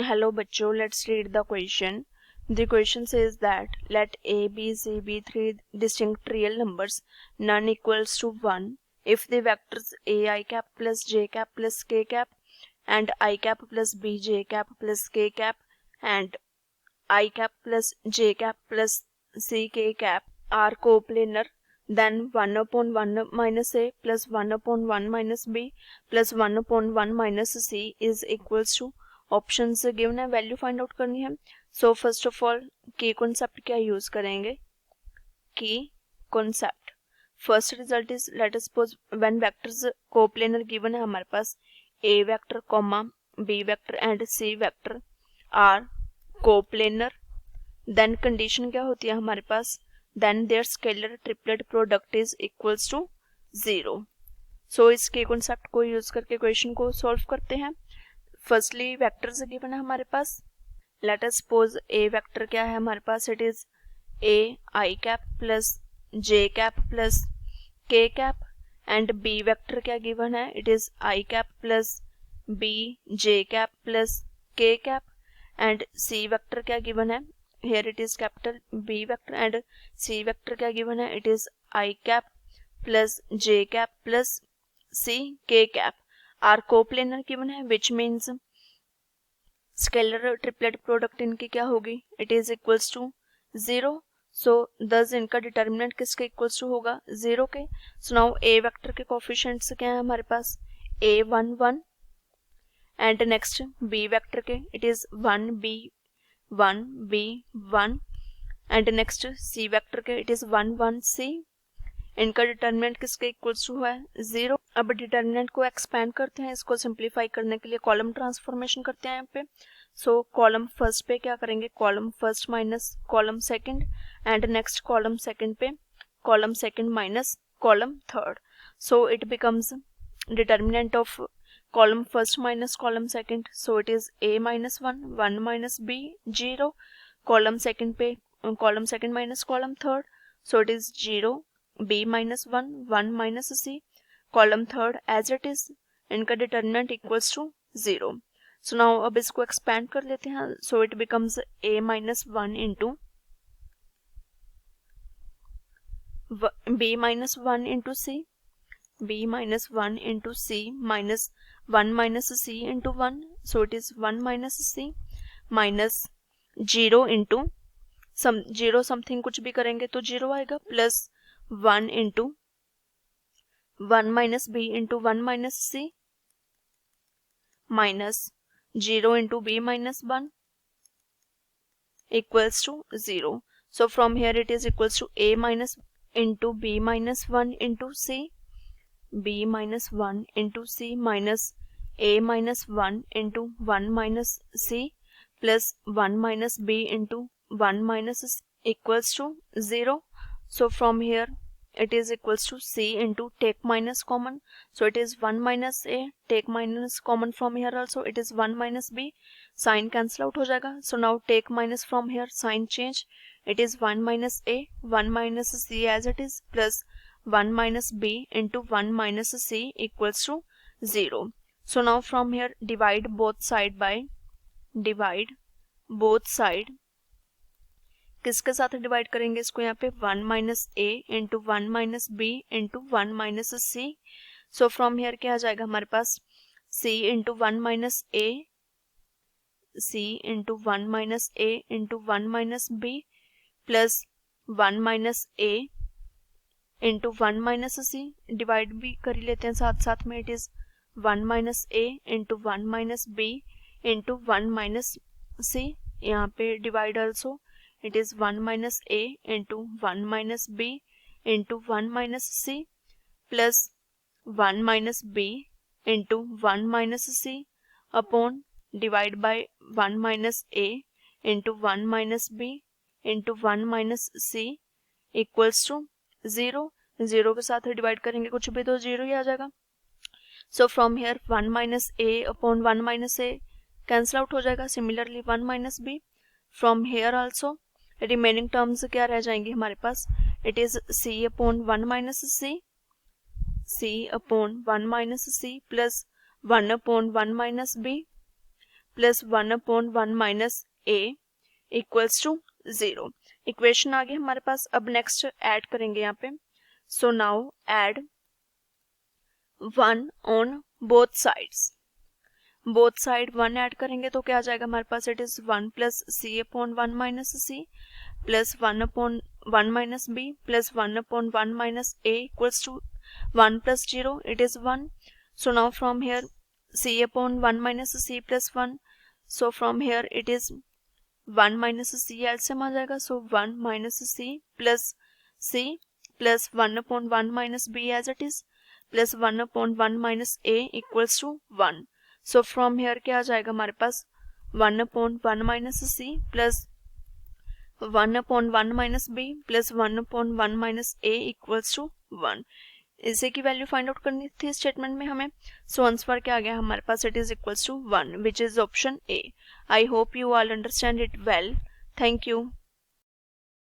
Hello बच्चों, let's read the question. The question says that let a, b, c be three distinct real numbers, none equals to 1, if the vectors a I cap plus j cap plus k cap and I cap plus b j cap plus k cap and I cap plus j cap plus c k cap are coplanar, then 1 upon 1 minus a plus 1 upon 1 minus b plus 1 upon 1 minus c is equals to option से given है, value find out करनी है. So first of all की concept क्या use करेंगे, की concept. First result is let us suppose when vectors coplanar given है हमारे पास A vector comma B vector and C vector are coplanar, then condition क्या होती है हमारे पास, then there scalar triplet product is equals to 0. So इस के कॉन्सेप्ट को यूज करके क्वेश्चन को सॉल्व करते हैं. फर्स्टली वेक्टर्स गिवन है हमारे पास. Let us suppose A vector क्या है हमारे पास, it is A I cap plus J cap plus K cap and B vector क्या गिवन है, it is I cap plus B J cap plus K cap and C vector क्या given है, here it is capital B vector and C vector क्या given है, it is I cap plus J cap plus C K cap are coplanar given है, which means scalar triplet product इनकी क्या होगी, it is equals to 0. so thus इनका determinant किसके equals to होगा, 0 के. so now A वेक्टर के coefficients क्या है हमारे पास, A1 1 and next B vector के it is 1 B 1 B 1 and next C vector के it is 1 1 C. इनका डिटर्मिनेंट किसके इक्वल्स टू है, 0. अब डिटर्मिनेंट को एक्सपेंड करते हैं, इसको सिंप्लीफाई करने के लिए कॉलम ट्रांसफॉर्मेशन करते हैं यहाँ पे. सो कॉलम फर्स्ट पे क्या करेंगे, column first minus column second and next column second पे column second minus column third. So it becomes determinant of column first minus column second, so it is a minus 1 1 minus b 0, column second minus column third, so it is 0 b minus 1 1 minus c, column third as it is, इनका determinant equals to 0. So now अब इसको expand कर लेते हैं, so it becomes a minus 1 into b minus 1 into c, b minus 1 into c minus 1 minus c into 1, so it is 1 minus c minus 0 into 0 something कुछ भी करेंगे तो 0 आएगा, plus 1 into 1 minus b into 1 minus c minus 0 into b minus 1 equals to 0. so from here it is equals to a minus into b minus 1 into c, b minus 1 into c minus a minus 1 into 1 minus c plus 1 minus b into 1 minus c equals to 0. so from here it is equals to c into take minus common, so it is 1 minus a, take minus common from here also, it is 1 minus b, sign cancel out हो जाएगा. so now take minus from here, sign change, it is 1 minus a 1 minus c as it is plus 1 minus b into 1 minus c equals to 0. so now from here divide both side by किसके साथ divide करेंगे इसको, यहाँ पे 1 minus a into 1 minus b into 1 minus c. so from here क्या आ जाएगा हमारे पास, c into 1 minus a into 1 minus a into 1 minus b plus 1 minus a into 1 minus c, divide भी कर ही लेते हैं साथ साथ में, it is 1 minus a into 1 minus b into 1 minus c. यहाँ पे divide also, it is 1 minus a into 1 minus b into 1 minus c plus 1 minus b into 1 minus c upon divide by 1 minus a into 1 minus b into 1 minus c equals to 0. 0 के साथ divide करेंगे कुछ भी तो 0 ही आ जाएगा. so from here 1 minus a upon 1 minus a cancel out हो जाएगा, similarly 1 minus b. from here also remaining terms क्या रह जाएंगे हमारे पास, it is c upon 1 minus c upon 1 minus c plus 1 upon 1 minus b plus 1/1 minus A equals to 0। Equation आ गई हमारे पास। अब नेक्स्ट ऐड करेंगे यहाँ पे। So now add 1 on both sides. Both side 1 add करेंगे तो क्या आ जाएगा हमारे पास, it is 1 plus c/1 minus c plus 1/1 minus b plus 1/1 minus a equals to 1 plus 0, it is 1। So now from here c/1 minus c plus 1, so from here it is 1 minus c LCM आ जाएगा। So 1 minus c plus 1/1 minus b as it is plus 1/1 minus a equals to 1। So from here क्या आ जाएगा हमारे पास, 1/1 minus c plus 1/1 minus b plus 1/1 minus a equals to 1। इसे की value find out करनी थी स्टेटमेंट में हमें। सो आंसर क्या आ गया हमारे पास, it is equals to 1 which is option A. I hope you all understand it well. Thank you.